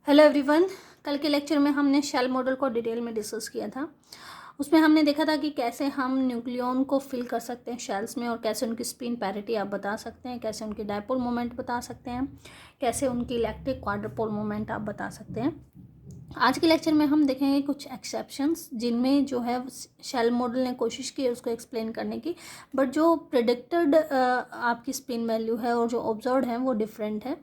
Hello everyone. कल के lecture में हमने शेल मॉडल को डिटेल में डिस्कस किया था। उसमें हमने देखा था कि कैसे हम न्यूक्लियॉन को फिल कर सकते हैं शेल्स में और कैसे उनकी स्पिन पैरिटी आप बता सकते हैं, कैसे उनकी डायपोल मोमेंट बता सकते हैं, कैसे उनकी इलेक्ट्रिक क्वाड्रपोल मोमेंट आप बता सकते हैं। आज के लेक्चर में हम देखेंगे कुछ एक्सेप्शंस जिनमें जो है शेल मॉडल ने कोशिश की है उसको एक्सप्लेन करने की, बट जो प्रिडिक्टेड आपकी स्पिन वैल्यू है और जो ऑब्जर्व्ड है वो डिफरेंट है।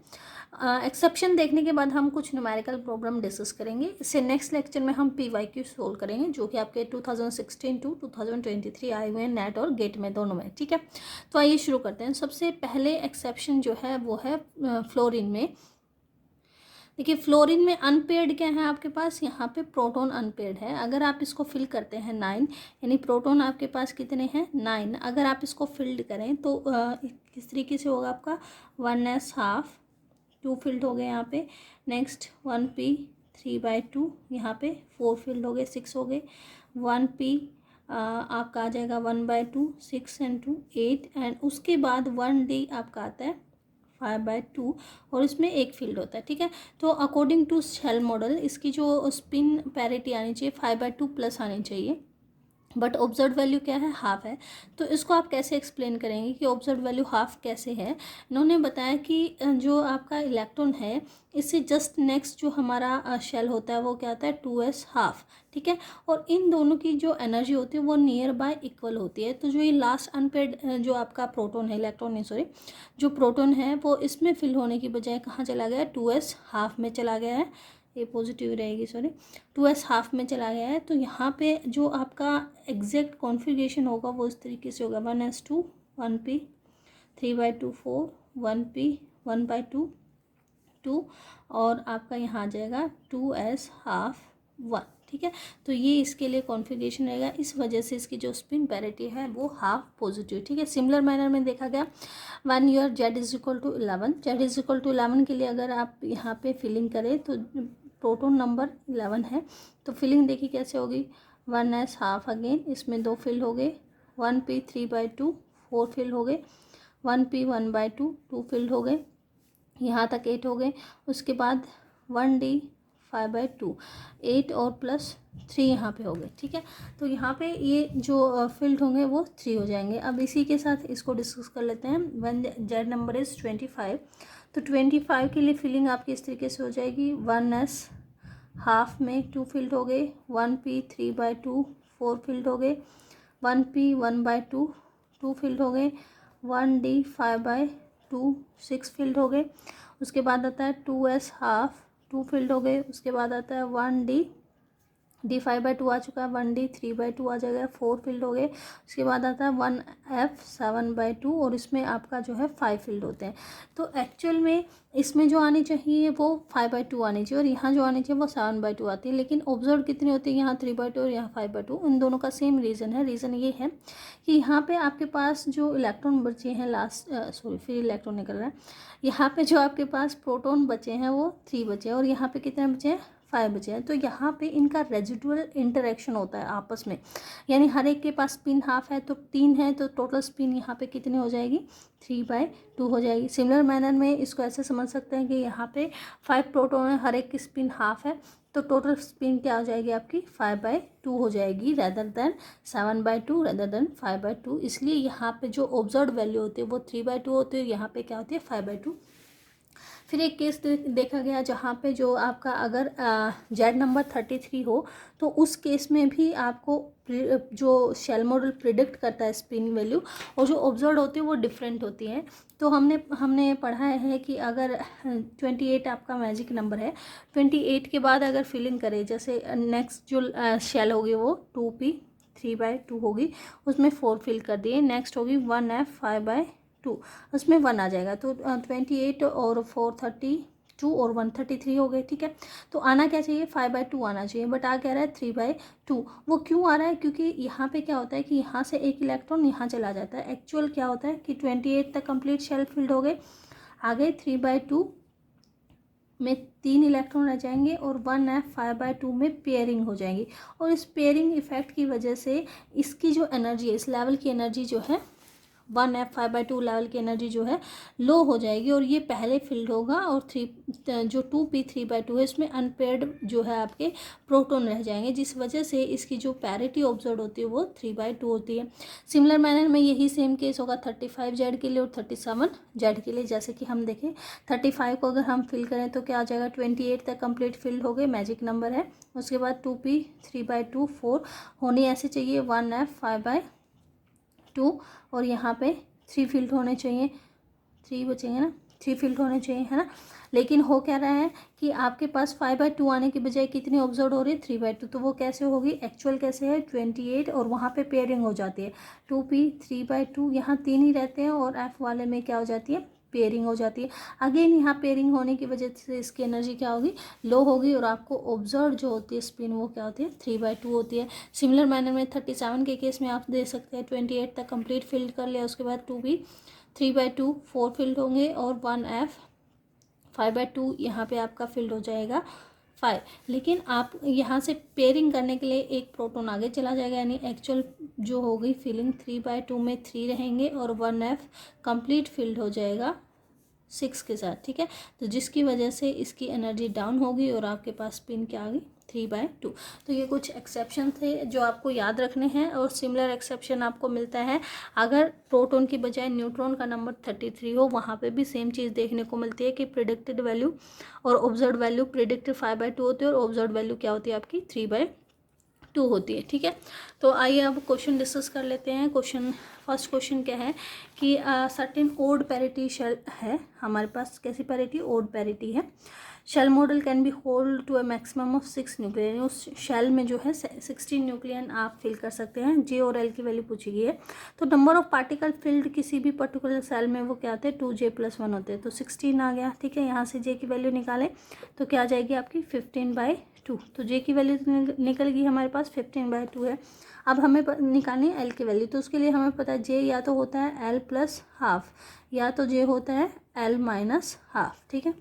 एक्सेप्शन देखने के बाद हम कुछ न्यूमेरिकल प्रॉब्लम डिस्कस करेंगे। इससे नेक्स्ट लेक्चर में हम PYQ सोल्व करेंगे जो कि आपके 2016 टू 2023 आए हुए हैं नेट और गेट में, दोनों में। ठीक है, तो आइए शुरू करते हैं। सबसे पहले एक्सेप्शन जो है वो है फ्लोरीन में। देखिए, फ्लोरीन में अनपेयर्ड क्या है आपके पास, यहाँ पे प्रोटॉन अनपेयर्ड है। अगर आप इसको फिल करते हैं 9, यानी प्रोटॉन आपके पास कितने हैं 9। अगर आप इसको फिल्ड करें तो किस तरीके से होगा आपका 1s हाफ 2 फिल्ड हो गए यहाँ पे। नेक्स्ट 1p 3/2, यहाँ पे 4 फिल्ड हो गए, 6 हो गए। 1p आपका आ जाएगा 1/2, 6 एंड 2 8, एंड उसके बाद 1d आपका आता है 5/2 और इसमें एक फील्ड होता है। ठीक है, तो अकॉर्डिंग टू शेल मॉडल इसकी जो स्पिन पैरिटी आनी चाहिए 5/2 प्लस आनी चाहिए, बट ऑब्जर्व वैल्यू क्या है, हाफ है। तो इसको आप कैसे एक्सप्लेन करेंगे कि ऑब्जर्व वैल्यू हाफ कैसे है। इन्होंने बताया कि जो आपका इलेक्ट्रॉन है इससे जस्ट नेक्स्ट जो हमारा शेल होता है वो क्या होता है 2s हाफ। ठीक है, और इन दोनों की जो एनर्जी होती है वो नियर बाय इक्वल होती है। तो जो ये लास्ट अनपेड जो आपका प्रोटॉन है, इलेक्ट्रॉन नहीं सॉरी, जो प्रोटॉन है वो इसमें फिल होने की बजाय कहाँ चला गया है, 2s हाफ में चला गया है। ये पॉजिटिव रहेगी, सॉरी, 2s हाफ में चला गया है। तो यहाँ पे जो आपका एग्जैक्ट कॉन्फ़िगरेशन होगा वो इस तरीके से होगा 1s2 1p 3/2 4 1p 1/2 2, और आपका यहाँ आ जाएगा 2s हाफ 1। ठीक है, तो ये इसके लिए कॉन्फ़िगरेशन रहेगा। इस वजह से इसकी जो स्पिन पैरिटी है वो हाफ पॉजिटिव। ठीक है, सिमिलर मैनर में देखा गया वन ईयर Z=11, Z=11 के लिए अगर आप यहाँ पे फिलिंग करें तो प्रोटॉन नंबर 11 है, तो फिलिंग देखिए कैसे होगी 1s हाफ, अगेन इसमें 2 फिल हो गए, 1p 3/2 4 फिल हो गए, 1p 1/2 2 फिल हो गए, यहाँ तक 8 हो गए। उसके बाद 1d 5/2 8 और प्लस 3 यहाँ पे हो गए। ठीक है, तो यहाँ पे ये जो फील्ड होंगे वो 3 हो जाएंगे। अब इसी के साथ इसको डिस्कस कर लेते हैं। वन Z नंबर इज़ 25, तो 25 के लिए फिलिंग आपकी इस तरीके से हो जाएगी 1s हाफ में 2 फील्ड हो गए, 1p 3/2 4 फील्ड हो गए, 1p 1/2 2 फील्ड हो गए, 1d 5/2 6 फील्ड हो गए। उसके बाद आता है 2s हाफ 2 फील्ड हो गए। उसके बाद आता है 1d 5/2 आ चुका है, 1d 3/2 आ जाएगा, 4 फील्ड हो गए। उसके बाद आता है 1f 7/2 और इसमें आपका जो है 5 फील्ड होते हैं। तो एक्चुअल में इसमें जो आनी चाहिए वो 5/2 आनी चाहिए और यहाँ जो आनी चाहिए वो 7/2 आती है, लेकिन ऑब्जर्व कितनी होती है यहाँ 3/2 और यहाँ 5/2। इन दोनों का सेम रीज़न है। रीज़न ये है कि यहाँ पे आपके पास जो इलेक्ट्रॉन बचे हैं लास्ट, सॉरी फिर इलेक्ट्रॉन निकल रहा है, यहाँ पे जो आपके पास प्रोटॉन बचे हैं वो 3 बचे हैं और यहाँ पे कितने बचे हैं 5 बचे हैं। तो यहाँ पे इनका रेजिडुअल इंटरेक्शन होता है आपस में, यानी हर एक के पास स्पिन हाफ है तो 3 है, तो टोटल स्पिन यहाँ पे कितनी हो जाएगी 3/2 हो जाएगी। सिमिलर मैनर में इसको ऐसे समझ सकते हैं कि यहाँ पे 5 प्रोटॉन है, हर एक की स्पिन हाफ है, तो टोटल स्पिन क्या हो जाएगी आपकी 5/2 हो जाएगी, रेदर देन 7/2, रेदर देन 5/2। इसलिए यहाँ पे जो ऑब्जर्व वैल्यू होती है वो 3/2 होती है, यहाँ पे क्या होती है 5/2। फिर एक केस देखा गया जहाँ पे जो आपका अगर Z नंबर 33 हो तो उस केस में भी आपको जो शेल मॉडल प्रिडिक्ट करता है स्पिन वैल्यू और जो ऑब्जर्व होती है वो डिफरेंट होती है। तो हमने पढ़ा है कि अगर 28 आपका मैजिक नंबर है, 28 के बाद अगर फिलिंग करें, जैसे नेक्स्ट जो शेल होगी वो 2p 3/2 होगी, उसमें 4 फिल कर दिए। नेक्स्ट होगी 1f 5/2, उसमें 1 आ जाएगा, तो 28 और 4 32 और 1 33 हो गए। ठीक है, तो आना क्या चाहिए 5/2 आना चाहिए, बट आ कह रहा है 3/2। वो क्यों आ रहा है, क्योंकि यहाँ पे क्या होता है कि यहाँ से एक इलेक्ट्रॉन यहाँ चला जाता है। एक्चुअल क्या होता है कि 28 तक कंप्लीट शेल फील्ड हो गए, आगे 3/2 में 3 इलेक्ट्रॉन रह जाएंगे और 1f 5/2 में पेयरिंग हो जाएंगी, और इस पेयरिंग इफेक्ट की वजह से इसकी जो एनर्जी है, इस लेवल की एनर्जी जो है 1F 5/2 लेवल की एनर्जी जो है लो हो जाएगी और ये पहले फिल्ड होगा, और जो 2p 3/2 है इसमें अनपेयर्ड जो है आपके प्रोटॉन रह जाएंगे, जिस वजह से इसकी जो पैरिटी ऑब्जर्व होती है वो 3/2 होती है। सिमिलर मैनर में यही सेम केस होगा 35Z के लिए और 37Z के लिए। जैसे कि हम देखें 35 को अगर हम फिल करें तो क्या आ जाएगा, 28 तक कंप्लीट फिल्ड हो गए, मैजिक नंबर है। उसके बाद 2p 3/2 4 होनी ऐसे चाहिए, 1F 5/2 और यहाँ पे 3 फिल्ड होने चाहिए, 3 बचेंगे ना, 3 फिल्ड होने चाहिए, है ना। लेकिन हो क्या रहा है कि आपके पास 5/2 आने की बजाय कितनी ऑब्जर्व हो रही है, 3/2। तो वो कैसे होगी, एक्चुअल कैसे है 28 और वहाँ पे पेयरिंग हो जाती है 2p 3/2, यहाँ 3 ही रहते हैं और F वाले में क्या हो जाती है, पेयरिंग हो जाती है। अगेन यहाँ पेयरिंग होने की वजह से इसकी एनर्जी क्या होगी, लो होगी, और आपको ऑब्जर्व जो होती है स्पिन वो क्या होती है, 3/2 होती है। सिमिलर मैनर में 37 के केस में आप दे सकते हैं 28 तक कंप्लीट फिल्ड कर लिया, उसके बाद 2p 3/2 4 फिल्ड होंगे और 1F 5/2 यहाँ पे आपका फिल्ड हो जाएगा 5। लेकिन आप यहाँ से पेयरिंग करने के लिए एक प्रोटॉन आगे चला जाएगा, यानी एक्चुअल जो होगी फिलिंग 3/2 में 3 रहेंगे और 1F कंप्लीट फिल्ड हो जाएगा 6 के साथ, ठीक है। तो जिसकी वजह से इसकी एनर्जी डाउन होगी और आपके पास स्पिन क्या आ गई, 3/2। तो ये कुछ एक्सेप्शन थे जो आपको याद रखने हैं, और सिमिलर एक्सेप्शन आपको मिलता है अगर प्रोटॉन की बजाय न्यूट्रॉन का नंबर 33 हो, वहाँ पे भी सेम चीज़ देखने को मिलती है कि प्रिडिक्टेड वैल्यू और ऑब्जर्व वैल्यू, प्रिडिक्टेड 5/2 होती है और ऑब्जर्व वैल्यू क्या होती है आपकी 3/2 होती है, ठीक है। तो आइए अब क्वेश्चन डिस्कस कर लेते हैं। फर्स्ट क्वेश्चन क्या है कि सर्टेन ओड पैरिटी शेल है हमारे पास, कैसी पैरिटी, ओड पैरिटी है। Shell model can be hold to a maximum of 6 nucleon, उस शेल में जो है 16 न्यूक्लियन आप फिल कर सकते हैं। जे और एल की वैल्यू पूछी गई है। तो नंबर ऑफ पार्टिकल फिल्ड किसी भी पर्टिकुलर सेल में वो क्या होते हैं, 2J+1 होते हैं। तो 16 आ गया, ठीक है। यहाँ से जे की वैल्यू निकालें तो क्या आ जाएगी आपकी 15/2। तो जे की वैल्यू निकल गई हमारे पास 15/2 है। अब हमें निकालनी है एल की वैल्यू, तो उसके लिए हमें पता है जे या तो होता है एल प्लस हाफ या तो जे होता है एल माइनस हाफ, ठीक है।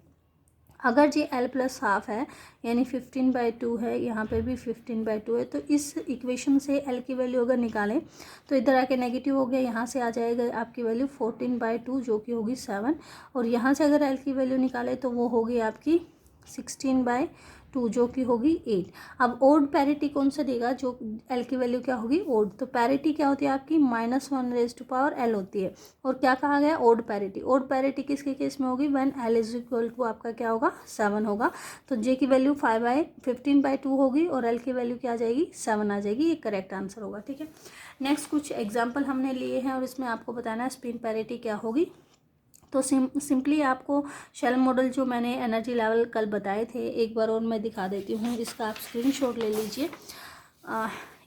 अगर जे एल प्लस हाफ है यानी 15/2 है, यहाँ पे भी 15/2 है, तो इस इक्वेशन से एल की वैल्यू अगर निकालें तो इधर आके नेगेटिव हो गया, यहाँ से आ जाएगा आपकी वैल्यू 14/2 जो कि होगी 7, और यहाँ से अगर एल की वैल्यू निकालें तो वो होगी आपकी 16/2 जो कि होगी 8। अब ओड पैरिटी कौन सा देगा, जो एल की वैल्यू क्या होगी, ओड। तो पैरिटी क्या होती है आपकी -1⁻L होती है। और क्या कहा गया, ओड पैरिटी। ओड पैरिटी किसके केस में होगी, when L is equal to आपका क्या होगा, 7 होगा। तो जे की वैल्यू 15/2 होगी और एल की वैल्यू क्या आ जाएगी, 7 आ जाएगी। ये करेक्ट आंसर होगा, ठीक है। नेक्स्ट कुछ एग्जाम्पल हमने लिए हैं और इसमें आपको बताना है स्पिन पैरिटी क्या होगी। तो सिंपली आपको शेल मॉडल जो मैंने एनर्जी लेवल कल बताए थे एक बार और मैं दिखा देती हूँ, इसका आप स्क्रीनशॉट ले लीजिए।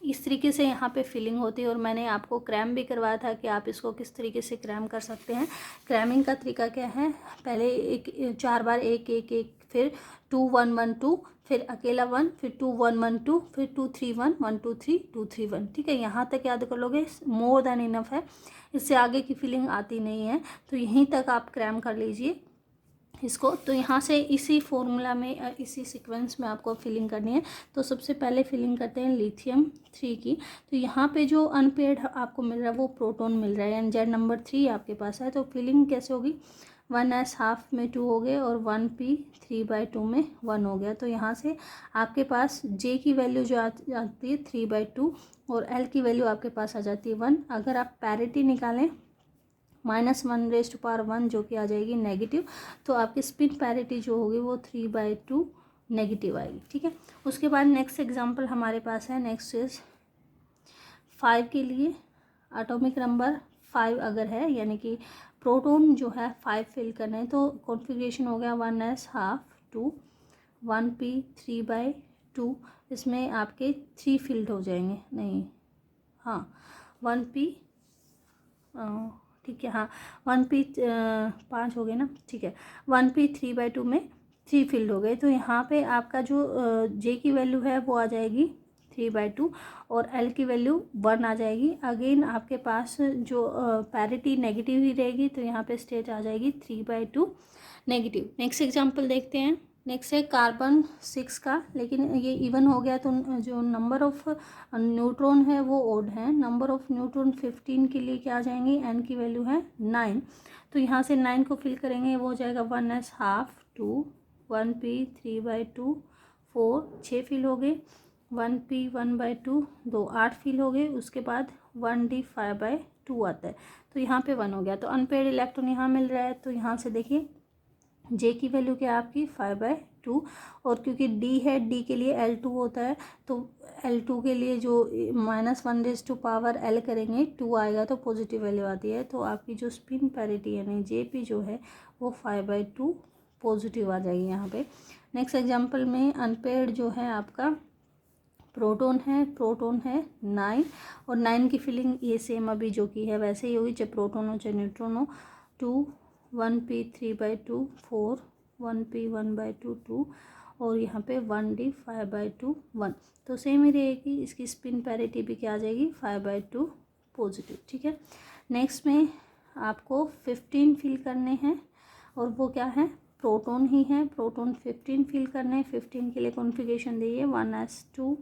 इस तरीके से यहाँ पे फिलिंग होती है और मैंने आपको क्रैम भी करवाया था कि आप इसको किस तरीके से क्रैम कर सकते हैं। क्रैमिंग का तरीका क्या है, पहले 4 बार 1 फिर 2 1 1 2, फिर अकेला 1, फिर 2 1 1 2, फिर 2 3 1 1 2 3 2 3 1, ठीक है। यहाँ तक याद कर लोगे, मोर देन इनफ है, इससे आगे की फीलिंग आती नहीं है। तो यहीं तक आप क्रैम कर लीजिए इसको। तो यहाँ से इसी फॉर्मूला में इसी सीक्वेंस में आपको फिलिंग करनी है। तो सबसे पहले फिलिंग करते हैं लिथियम 3 की। तो यहाँ पे जो अनपेयर्ड आपको मिल रहा है वो प्रोटॉन मिल रहा है, यानी जेड नंबर 3 आपके पास है। तो फिलिंग कैसे होगी, 1s हाफ में 2 हो गए और 1p 3/2 में 1 हो गया। तो यहाँ से आपके पास जे की वैल्यू जो आती है 3/2 और एल की वैल्यू आपके पास आ जाती है 1। अगर आप पैरिटी निकालें -1⁻1 जो कि आ जाएगी नेगेटिव, तो आपकी स्पिन पैरिटी जो होगी वो 3/2 नेगेटिव आएगी, ठीक है। उसके बाद नेक्स्ट एग्जांपल हमारे पास है, नेक्स्ट इज 5 के लिए। एटॉमिक नंबर 5 अगर है, यानी कि प्रोटॉन जो है 5 फिल करना है, तो कॉन्फ़िगरेशन हो गया 1s हाफ 2 1p 3/2। इसमें आपके 3 फिल्ड हो जाएंगे, नहीं हाँ 1p ठीक है, हाँ 1p 5 हो गए ना, ठीक है। 1p 3/2 में 3 फिल्ड हो गए। तो यहाँ पे आपका जो जे की वैल्यू है वो आ जाएगी 3/2 और एल की वैल्यू 1 आ जाएगी। अगेन आपके पास जो पैरिटी नेगेटिव ही रहेगी, तो यहाँ पे स्टेट आ जाएगी 3/2 नेगेटिव। नेक्स्ट एग्जांपल देखते हैं। नेक्स्ट है कार्बन 6 का, लेकिन ये इवन हो गया तो जो नंबर ऑफ न्यूट्रॉन है वो ओड है। नंबर ऑफ न्यूट्रॉन 15 के लिए क्या आ जाएंगे, एन की वैल्यू है 9, तो यहाँ से 9 को फिल करेंगे, वो हो जाएगा 1s½ 2, 1p 3/2 4, 6 फिल हो गए, 1p 1/2 2 8 फिल हो गए, उसके बाद 1d 5/2 आता है, तो यहाँ पे 1 हो गया। तो अनपेड इलेक्ट्रॉन यहाँ मिल रहा है, तो यहाँ से देखिए जे की वैल्यू क्या है आपकी 5/2, और क्योंकि डी है, डी के लिए L2 होता है, तो L2 के लिए जो -1⁻L करेंगे 2 आएगा तो पॉजिटिव वैल्यू आती है, तो आपकी जो स्पिन पैरिटी यानी JP जो है वो 5/2 पॉजिटिव आ जाएगी यहाँ पे। नेक्स्ट एग्जांपल में अनपेयर्ड जो है आपका प्रोटॉन है 9, और 9 की फिलिंग ये सेम अभी जो की है वैसे ही होगी, चाहे प्रोटॉन हो चाहे न्यूट्रॉन हो। 2, 1p 3/2 4, 1p 1/2 2, और यहाँ पे 1d 5/2 1, तो सेम ही रहेगी। इसकी स्पिन पैरिटी भी क्या आ जाएगी 5/2 पॉजिटिव, ठीक है। नेक्स्ट में आपको 15 फिल करने हैं, और वो क्या है, प्रोटॉन ही है, प्रोटॉन 15 फिल करने हैं। 15 के लिए कॉन्फ़िगरेशन दिए 1s2,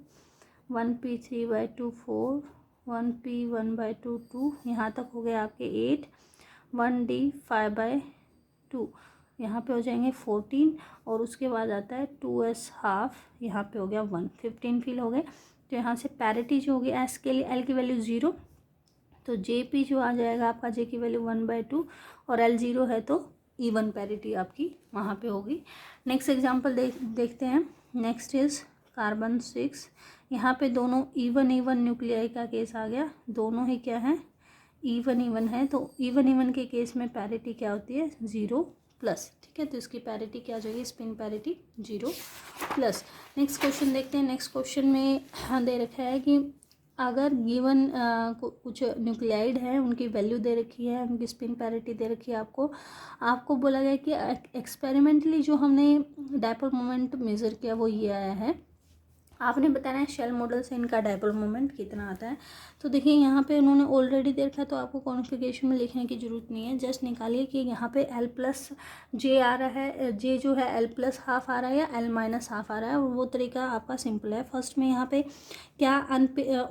1p 3/2 4, 1p 1/2 2, यहाँ तक हो गया आपके 8, 1d 5/2, यहाँ पे हो जाएंगे 14, और उसके बाद आता है 2s½ यहाँ पे हो गया 1, 15 फिल हो गए। तो यहाँ से पैरिटी जो होगी एस के लिए, एल की वैल्यू 0, तो JP जो आ जाएगा आपका, जे की वैल्यू 1/2, और L 0 है तो इवन पैरिटी आपकी वहाँ पे होगी। नेक्स्ट एग्जांपल देखते हैं। नेक्स्ट इज कार्बन 6, यहाँ पे दोनों इवन न्यूक्लियाई का केस आ गया, दोनों ही क्या है, इवन है, तो इवन के केस में पैरिटी क्या होती है 0+, ठीक है। तो इसकी पैरिटी क्या हो जाएगी, स्पिन पैरिटी 0+। नेक्स्ट क्वेश्चन देखते हैं। नेक्स्ट क्वेश्चन में दे रखा है कि अगर गिवन कुछ न्यूक्लियाइड है, उनकी वैल्यू दे रखी है, उनकी स्पिन पैरिटी दे रखी है, आपको बोला गया कि एक्सपेरिमेंटली जो हमने डायपोल मोमेंट मेज़र किया वो ये आया है, आपने बताना है शेल मॉडल से इनका डायपोल मोमेंट कितना आता है। तो देखिए यहाँ पे उन्होंने ऑलरेडी दे रखा है, तो आपको कॉन्फ़िगरेशन में लिखने की ज़रूरत नहीं है, जस्ट निकालिए कि यहाँ पे L+J आ रहा है, J जो है L+½ आ रहा है या L-½ आ रहा है, और वो तरीका आपका सिंपल है। फर्स्ट में यहाँ पे क्या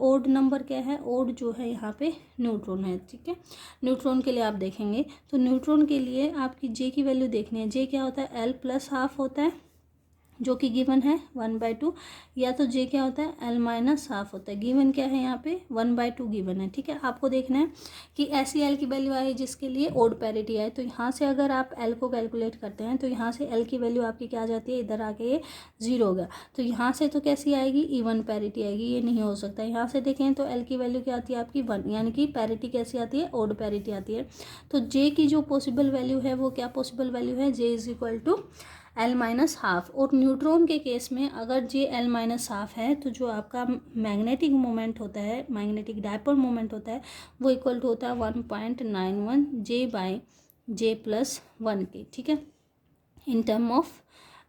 ओड नंबर क्या है, ओड जो है यहाँ पे न्यूट्रॉन है, ठीक है। न्यूट्रॉन के लिए आप देखेंगे तो न्यूट्रॉन के लिए आपकी J की वैल्यू देखनी है। J क्या होता है, L+½ होता है जो कि गिवन है 1/2, या तो J क्या होता है, L-½ होता है। गिवन क्या है यहाँ पे 1/2 गिवन है, ठीक है। आपको देखना है कि ऐसी L की वैल्यू आई जिसके लिए ओड पैरिटी आए, तो यहाँ से अगर आप L को कैलकुलेट करते हैं तो यहाँ से L की वैल्यू आपकी क्या आ जाती है, इधर आके ये 0 होगा, तो यहाँ से तो कैसी आएगी, इवन पैरिटी आएगी, ये नहीं हो सकता। यहाँ से देखें तो L की वैल्यू क्या आती है आपकी 1, यानी कि पैरिटी कैसी आती है, ओड पैरिटी आती है। तो J की जो पॉसिबल वैल्यू है वो क्या पॉसिबल वैल्यू है, J = L-½ और न्यूट्रॉन के केस में अगर J L-½ है तो जो आपका मैग्नेटिक मोमेंट होता है, मैग्नेटिक डायपोल मोमेंट होता है, वो इक्वल टू होता है 1.91 J/J+1 के, ठीक है। In term of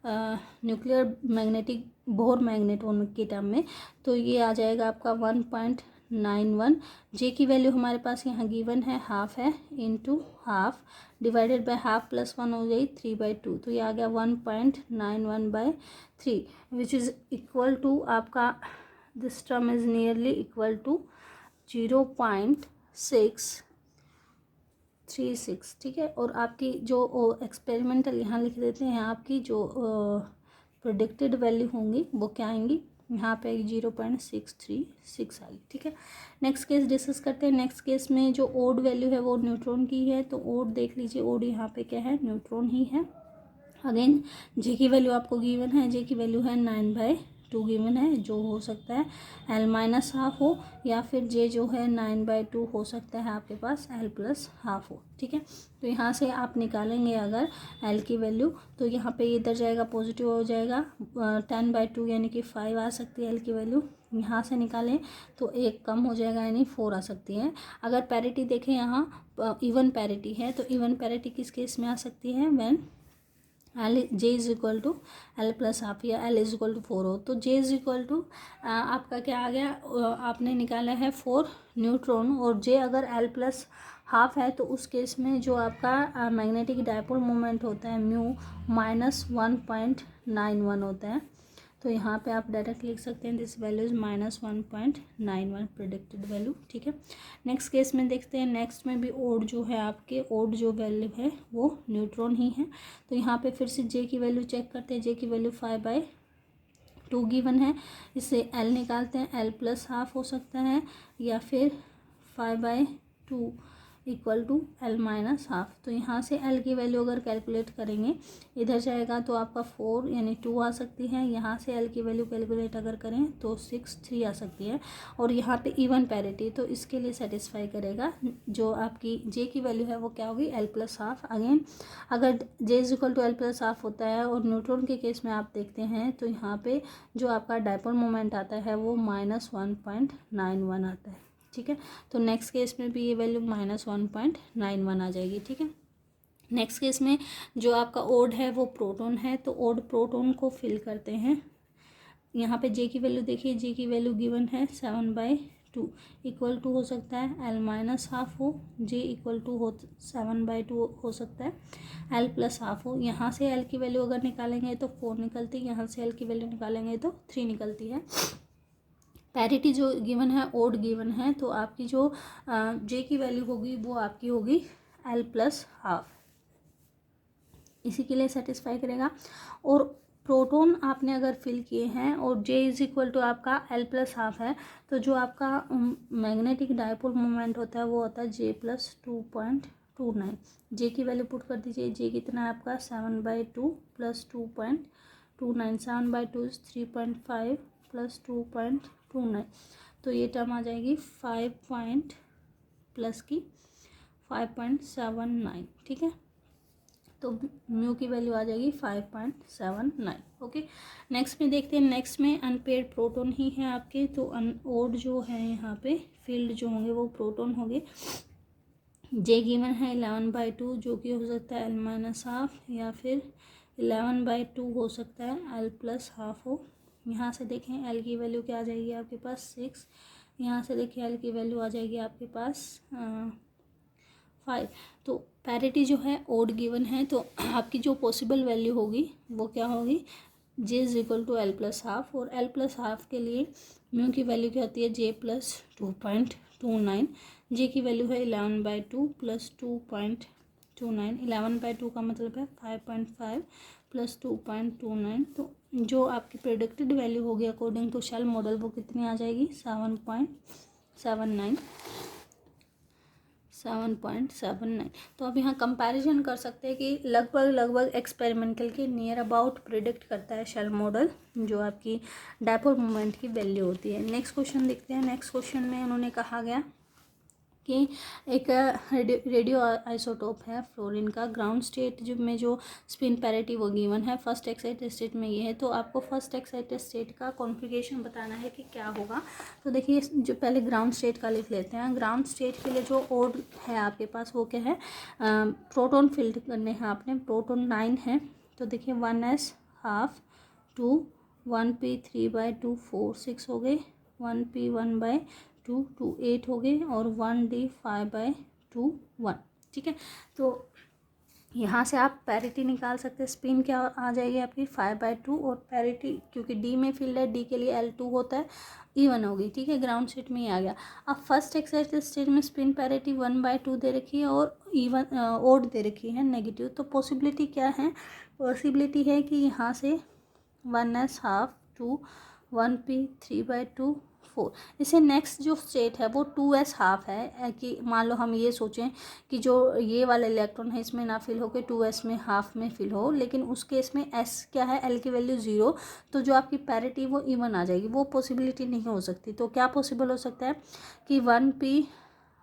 nuclear magnetic Bohr magneton के टर्म में, तो ये आ जाएगा आपका 1.91। J की वैल्यू हमारे पास यहाँ गिवन है, हाफ है, into half divided by half plus 1 हो गई 3/2, तो ये आ गया 1.91/3 विच इज़ इक्वल टू आपका, this term is nearly equal to 0.636, ठीक है। और आपकी जो एक्सपेरिमेंटल यहाँ लिख देते हैं, आपकी जो प्रोडिक्टेड वैल्यू होंगी वो क्या आएंगी, यहाँ पे 0.636 आएगी, ठीक है। नेक्स्ट केस डिस्कस करते हैं। नेक्स्ट केस में जो ओड वैल्यू है वो न्यूट्रॉन की है, तो ओड देख लीजिए, ओड यहाँ पे क्या है, न्यूट्रॉन ही है। अगेन J की वैल्यू आपको गिवन है, J की वैल्यू है 9/2 गिवन है, जो हो सकता है L-½ हो, या फिर J जो है 9/2 हो सकता है आपके पास L+½ हो, ठीक है। तो यहाँ से आप निकालेंगे अगर L की वैल्यू, तो यहाँ पे इधर जाएगा पॉजिटिव हो जाएगा, 10/2 यानी कि 5 आ सकती है L की वैल्यू। यहाँ से निकालें तो 1 कम हो जाएगा यानी 4 आ सकती है। अगर पैरिटी देखें यहाँ इवन पैरिटी है, तो इवन पैरिटी किस केस में आ सकती है, व्हेन J = L+½ या L = 4 हो, तो J = आपका क्या आ गया, आपने निकाला है 4 न्यूट्रॉन, और J अगर L+½ हाफ है तो उस केस में जो आपका मैग्नेटिक डायपोल मोमेंट होता है म्यू -1.91 होता है। तो यहाँ पे आप डायरेक्ट लिख सकते हैं this value is -1.91 predicted value. ठीक है, नेक्स्ट केस में देखते हैं। नेक्स्ट में भी ओड जो है आपके ओड जो वैल्यू है वो न्यूट्रॉन ही है। तो यहाँ पे फिर से जे की वैल्यू चेक करते हैं। जे की वैल्यू 5/2 गिवन है, इससे एल निकालते हैं। एल प्लस हाफ हो सकता है या फिर 5/2 equal to L minus half. तो यहाँ से एल की वैल्यू अगर कैलकुलेट करेंगे इधर जाएगा तो आपका 4 यानी 2 आ सकती है। यहाँ से एल की वैल्यू कैलकुलेट अगर करें तो 6 3 आ सकती है। और यहाँ पे इवन पैरिटी तो इसके लिए सेटिस्फाई करेगा। जो आपकी जे की वैल्यू है वो क्या होगी, एल प्लस हाफ। अगेन अगर J is equal to L plus half होता है और न्यूट्रॉन के केस में आप देखते हैं तो यहाँ पे जो आपका डायपोल मोमेंट आता है वो -1.91 आता है। ठीक है, तो नेक्स्ट केस में भी ये वैल्यू -1.91 आ जाएगी। ठीक है, नेक्स्ट केस में जो आपका ओड है वो प्रोटॉन है, तो ओड प्रोटॉन को फिल करते हैं। यहाँ पे जे की वैल्यू देखिए, जे की वैल्यू गिवन है 7/2 इक्वल टू हो सकता है एल माइनस हाफ हो, जे इक्वल टू हो 7/2 हो सकता है, एल प्लस हाफ हो। यहाँ से एल की वैल्यू अगर निकालेंगे तो 4 निकलती है, यहाँ से एल की वैल्यू निकालेंगे तो 3 निकलती है। पैरिटी जो गिवन है ओड गिवन है, तो आपकी जो जे की वैल्यू होगी वो आपकी होगी एल प्लस हाफ, इसी के लिए सेटिस्फाई करेगा। और प्रोटॉन आपने अगर फिल किए हैं और जे इज इक्वल टू आपका एल प्लस हाफ है, तो जो आपका मैग्नेटिक डायपोल मोमेंट होता है वो होता है जे प्लस 2.29। जे की वैल्यू पुट कर दीजिए। जे कितना है आपका 7/2 प्लस 2.29, 7/2 इज 3.5 प्लस 2.29, तो ये टर्म आ जाएगी 5.79। ठीक है, तो म्यू की वैल्यू आ जाएगी 5.79। ओके, नेक्स्ट में देखते हैं। नेक्स्ट में अनपेयर्ड प्रोटॉन ही है आपके, तो ओड जो है यहाँ पे फील्ड जो होंगे वो प्रोटॉन होंगे। जे गिवन है 11/2 जो कि हो सकता है एल माइनस हाफ या फिर 11/2 हो सकता है एल प्लस हाफ हो। यहाँ से देखें एल की वैल्यू क्या आ जाएगी आपके पास 6, यहाँ से देखिए एल की वैल्यू आ जाएगी आपके पास 5। तो पैरिटी जो है ओड गिवन है, तो आपकी जो पॉसिबल वैल्यू होगी वो क्या होगी, J is equal to L plus half. और एल प्लस हाफ के लिए म्यू की वैल्यू क्या होती है, जे प्लस 2.29। जे की वैल्यू है 11/2 प्लस 2.29। 11/2 का मतलब है 5.5 प्लस 2.29। तो जो आपकी प्रेडिक्टेड वैल्यू होगी अकॉर्डिंग टू शेल मॉडल वो कितनी आ जाएगी, 7.79। तो अब यहाँ कंपैरिजन कर सकते हैं कि लगभग एक्सपेरिमेंटल के नियर अबाउट प्रिडिक्ट करता है शेल मॉडल जो आपकी डायपोल मोमेंट की वैल्यू होती है। नेक्स्ट क्वेश्चन देखते हैं। नेक्स्ट क्वेश्चन में उन्होंने कहा गया कि एक रेडियो आइसोटोप है फ्लोरीन का, ग्राउंड स्टेट में जो स्पिन पैरिटी वो गिवन है, फर्स्ट एक्साइटेड स्टेट में ये है। तो आपको फर्स्ट एक्साइटेड स्टेट का कॉन्फ़िगरेशन बताना है कि क्या होगा। तो देखिए जो पहले ग्राउंड स्टेट का लिख लेते हैं। ग्राउंड स्टेट के लिए जो ओड है आपके पास वो क्या है, प्रोटॉन फिल्ड करने हैं आपने, प्रोटॉन 9 है। तो देखिए 1s हाफ 2, 1p 3/2 4 6 हो गए, 1p 1/2 2 8 हो गए और 1d 5/2 1। ठीक है, तो यहाँ से आप पैरिटी निकाल सकते हैं। स्पिन क्या आ जाएगी आपकी 5/2 और पैरिटी क्योंकि डी में फील्ड है, डी के लिए L2 होता है, E1 होगी। ठीक है, ग्राउंड स्टेट में ही आ गया। अब फर्स्ट एक्साइटेड स्टेट में स्पिन पैरिटी 1/2 दे रखी है और E1 ओड दे रखी है नेगेटिव। तो पॉसिबिलिटी क्या है, पॉसिबिलिटी है कि यहाँ से 1s हाफ 2, 1p 3/2 4। इसे नेक्स्ट जो स्टेट है वो 2s हाफ है, कि मान लो हम ये सोचें कि जो ये वाला इलेक्ट्रॉन है इसमें ना फिल होकर 2s में हाफ में फिल हो, लेकिन उस केस में s क्या है, l की वैल्यू 0, तो जो आपकी पैरिटी वो इवन आ जाएगी। वो पॉसिबिलिटी नहीं हो सकती। तो क्या पॉसिबल हो सकता है कि 1p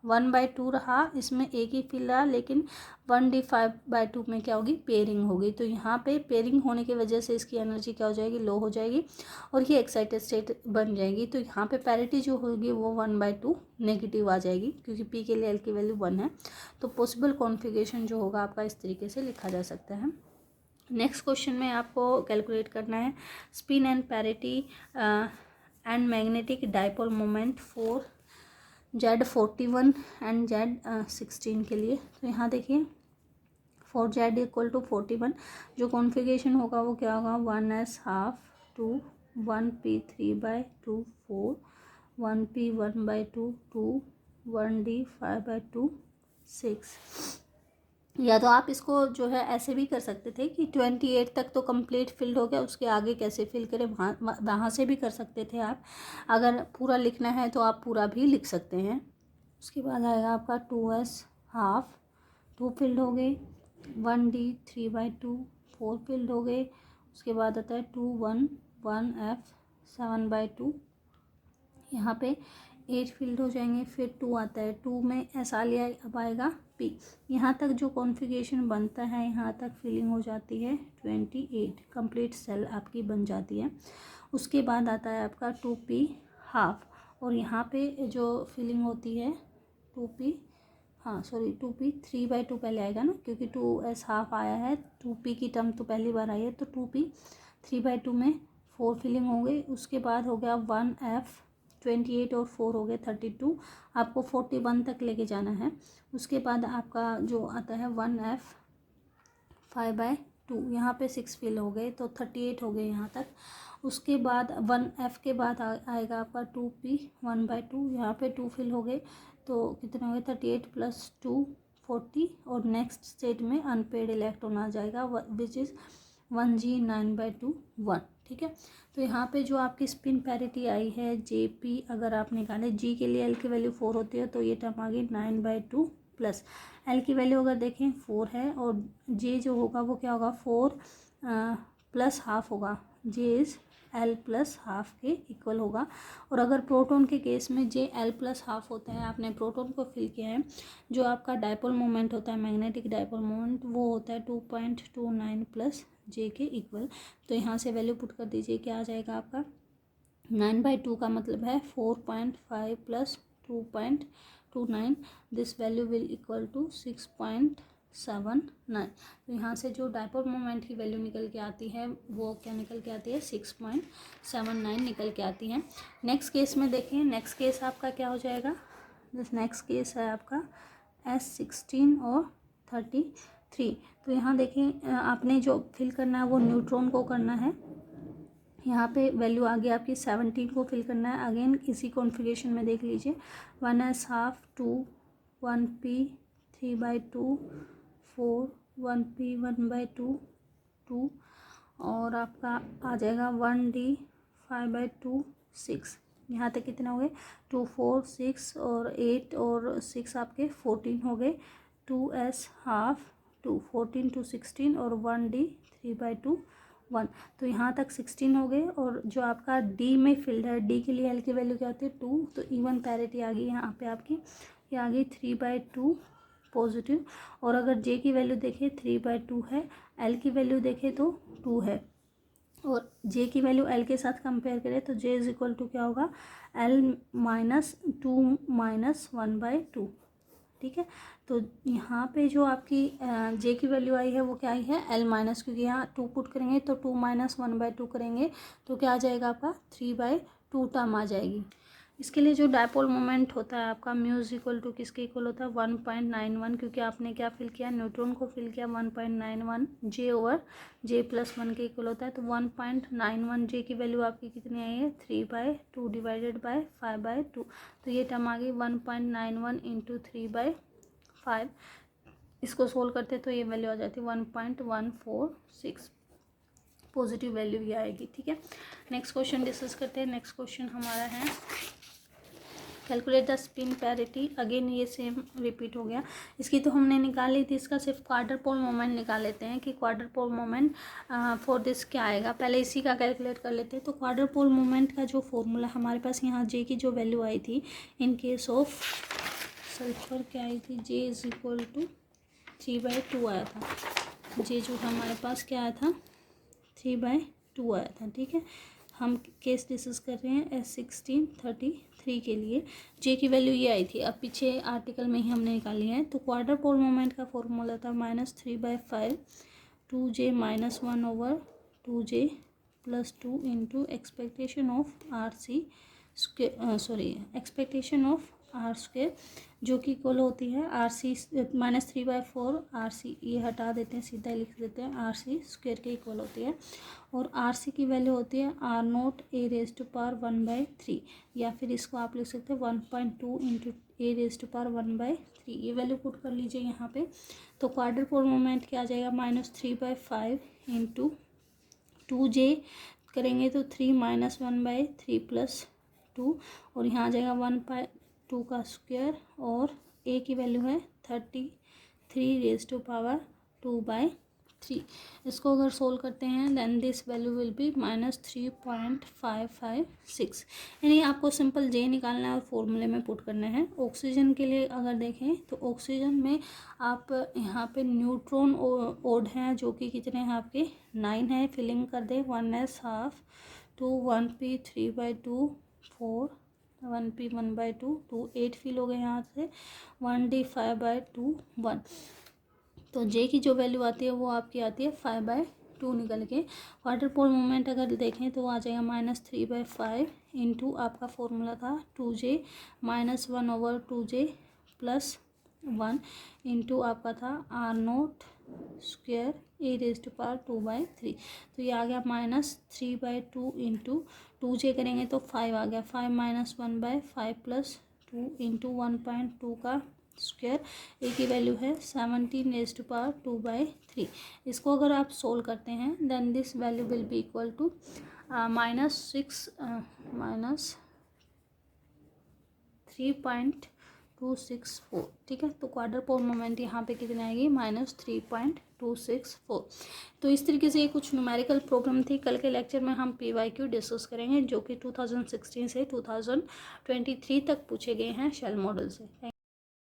1/2 रहा, इसमें एक ही फिल रहा, लेकिन 1d 5/2 में क्या होगी, पेयरिंग होगी। तो यहाँ पे पेयरिंग होने की वजह से इसकी एनर्जी क्या हो जाएगी, लो हो जाएगी और ये एक्साइटेड स्टेट बन जाएगी। तो यहाँ पे पैरिटी जो होगी वो 1/2 नेगेटिव आ जाएगी क्योंकि p के लिए l की वैल्यू 1 है। तो पॉसिबल कॉन्फ़िगरेशन जो होगा आपका इस तरीके से लिखा जा सकता है। नेक्स्ट क्वेश्चन में आपको कैलकुलेट करना है spin and parity and magnetic dipole moment for Z41 and Z16 के लिए। तो यहाँ देखिए फॉर Z इक्वल टू 41 जो कॉन्फ़िगरेशन होगा वो क्या होगा, 1s½ 2 1p3/2 4 1p1/2 2 1d5/2 6। या तो आप इसको जो है ऐसे भी कर सकते थे कि 28 तक तो कंप्लीट फिल्ड हो गया, उसके आगे कैसे फिल करें वहाँ से भी कर सकते थे आप। अगर पूरा लिखना है तो आप पूरा भी लिख सकते हैं। उसके बाद आएगा आपका 2s½ 2 फिल्ड हो गए, 1d 3/2 4 फिल्ड हो गए। उसके बाद आता है 2 1 1f 7/2, यहाँ पे 8 फील्ड हो जाएंगे। फिर 2 आता है, 2 में एस आ लिया, अब आएगा पी। यहाँ तक जो कॉन्फ़िगरेशन बनता है यहाँ तक फिलिंग हो जाती है 28, कंप्लीट सेल आपकी बन जाती है। उसके बाद आता है आपका 2p½ और यहाँ पे जो फिलिंग होती है 2p 3/2 पहले आएगा ना, क्योंकि 2s½ आया है, 2p की टर्म तो पहली बार आई है, तो 2p 3/2 में 4 फिलिंग हो गई। उसके बाद हो गया 1f 28 और 4 हो गए 32, आपको 41 तक लेके जाना है। उसके बाद आपका जो आता है 1f 5/2, यहाँ पे 6 फिल हो गए तो 38 हो गए यहाँ तक। उसके बाद 1f के बाद आएगा आपका 2p 1/2, यहाँ पे 2 फिल हो गए तो कितने हो गए 38 + 2 40, और नेक्स्ट स्टेट में अनपेड इलेक्ट्रॉन आ जाएगा विच इज़ 1g 9/2 1। ठीक है, तो यहाँ पे जो आपकी स्पिन पैरिटी आई है JP, अगर आप निकालें G के लिए L की वैल्यू 4 होती है तो ये टर्म आ गई 9/2 प्लस L की वैल्यू अगर देखें 4 है और J जो होगा वो क्या होगा 4 +½ होगा, J इज़ L +½ के इक्वल होगा। और अगर प्रोटॉन के केस में J L +½ होता है, आपने प्रोटॉन को फिल किया है, जो आपका डायपोल मोमेंट होता है मैग्नेटिक डायपोल मोमेंट वो होता है 2.29 + J के इक्वल। तो यहाँ से वैल्यू पुट कर दीजिए, क्या आ जाएगा आपका 9/2 का मतलब है 4.5 + 2.29, this value will equal to 6.79। तो यहाँ से जो डायपोल मोमेंट की वैल्यू निकल के आती है वो क्या निकल के आती है 6.79 निकल के आती है। नेक्स्ट केस में देखें, नेक्स्ट केस आपका क्या हो जाएगा, नेक्स्ट केस है आपका S16 और 33। तो यहाँ देखें आपने जो फिल करना है वो न्यूट्रॉन को करना है। यहाँ पे वैल्यू आ गई आपकी 17 को फिल करना है। अगेन इसी कॉन्फ़िगरेशन में देख लीजिए 1s½ 2 1p 3/2 4 1p 1/2 2 और आपका आ जाएगा 1d 5/2 6। यहाँ तक कितने हो गए 2 4 6 और 8 और 6 आपके 14 हो गए। 2s½ 2 14 to 16 और 1d 3/2 1। तो यहाँ तक 16 हो गए। और जो आपका D में फिल्ड है, D के लिए L की वैल्यू क्या होती है 2, तो इवन पैरिटी आ गई यहाँ पे आपकी, ये आ गई 3/2 पॉजिटिव। और अगर J की वैल्यू देखें 3/2 है, L की वैल्यू देखें तो 2 है, और J की वैल्यू L के साथ कंपेयर करें तो J इज इक्वल टू क्या होगा L - 2 - 1/2। ठीक है, तो यहाँ पे जो आपकी J की वैल्यू आई है वो क्या आई है L माइनस, क्योंकि यहाँ 2 पुट करेंगे तो 2 - 1/2 करेंगे तो क्या आ जाएगा आपका 3/2 टर्म आ जाएगी। इसके लिए जो डायपोल मोमेंट होता है आपका म्यू इज इक्वल टू किसके इक्वल होता है 1.91, क्योंकि आपने क्या फिल किया न्यूट्रॉन को फिल किया 1.91 J ओवर J + 1 के इक्वल होता है। तो 1.91 J की वैल्यू आपकी कितनी आई है 3/2 डिवाइडेड बाय 5/2, तो ये टर्म आ गई 1.91 × 3/5। इसको सोल्व करते तो ये वैल्यू आ जाती है 1.146, पॉजिटिव वैल्यू ये आएगी। ठीक है, नेक्स्ट क्वेश्चन डिस्कस करते हैं। नेक्स्ट क्वेश्चन हमारा है calculate the spin parity. Again ये सेम रिपीट हो गया, इसकी तो हमने निकाल ली थी, इसका सिर्फ क्वार्टर पोल मोमेंट निकाल लेते हैं कि quadrupole moment for this क्या आएगा। पहले इसी का कैलकुलेट कर लेते हैं। तो क्वार्टर पोल मोमेंट का जो फॉर्मूला हमारे पास यहाँ J की जो वैल्यू आई थी इन केस ऑफ सल्फर क्या आई थी, J इज इक्वल टू 3/2 आया था। J जो हमारे पास क्या आया था 3/2 आया था। ठीक है, हम केस डिस्कस कर रहे हैं S16 33 के लिए। J की वैल्यू ये आई थी, अब पीछे आर्टिकल में ही हमने निकाली है। तो क्वार्टर पोल मोमेंट का फॉर्मूला था -3/5 2J - 1 over 2J + 2 into expectation of RC expectation of R square, जो कि इक्वल होती है आर सी -3/4 आर सी, ये हटा देते हैं, सीधा लिख देते हैं, आर सी स्क्वायर के इक्वल होती है। और आर सी की वैल्यू होती है R naught A raise to power 1/3, या फिर इसको आप लिख सकते हैं 1.2 into A raise to power 1/3। ये वैल्यू पुट कर लीजिए यहाँ पे। तो क्वाड्रेंट पोल मोमेंट क्या आ जाएगा, -3/5 इंटू 2j करेंगे तो 3 - 1/3 + 2, और यहाँ आ जाएगा 1/2 का स्क्वायर, और ए की वैल्यू है 33 रेज टू पावर 2/3। इसको अगर सोल्व करते हैं then this value will be -3.556। यानी आपको सिंपल जे निकालना है और फॉर्मूले में पुट करना है। ऑक्सीजन के लिए अगर देखें तो ऑक्सीजन में आप यहाँ पे न्यूट्रॉन ओड हैं, जो कि कितने हैं आपके 9 है। फिलिंग कर दें 1s half, 2 1p 3/2 4, 1p 1/2 2 8 fill हो गए यहाँ से, 1d 5/2 1। तो जे की जो वैल्यू आती है वो आपकी आती है 5/2 निकल के। वाटर पोल मोमेंट अगर देखें तो आ जाएगा -3/5 इंटू आपका फॉर्मूला था 2j -1/2j + 1 इंटू आपका था R naught square A raise to power 2/3। तो ये आ गया -3/2 इंटू 2j करेंगे तो 5 आ गया, 5 - 1/5 + 2 इंटू 1.2 का स्क्वायर, ए की वैल्यू है 17 रेज टू पावर 2/3। इसको अगर आप सोल्व करते हैं then this value will be equal to -3.264। ठीक है, तो क्वाड्रेंट पोल मोमेंट यहाँ पे कितनी आएगी, -3.264। तो इस तरीके से ये कुछ न्यूमेरिकल प्रॉब्लम थी। कल के लेक्चर में हम PYQ डिस्कस करेंगे, जो कि 2016 से 2023 तक पूछे गए हैं शेल मॉडल से।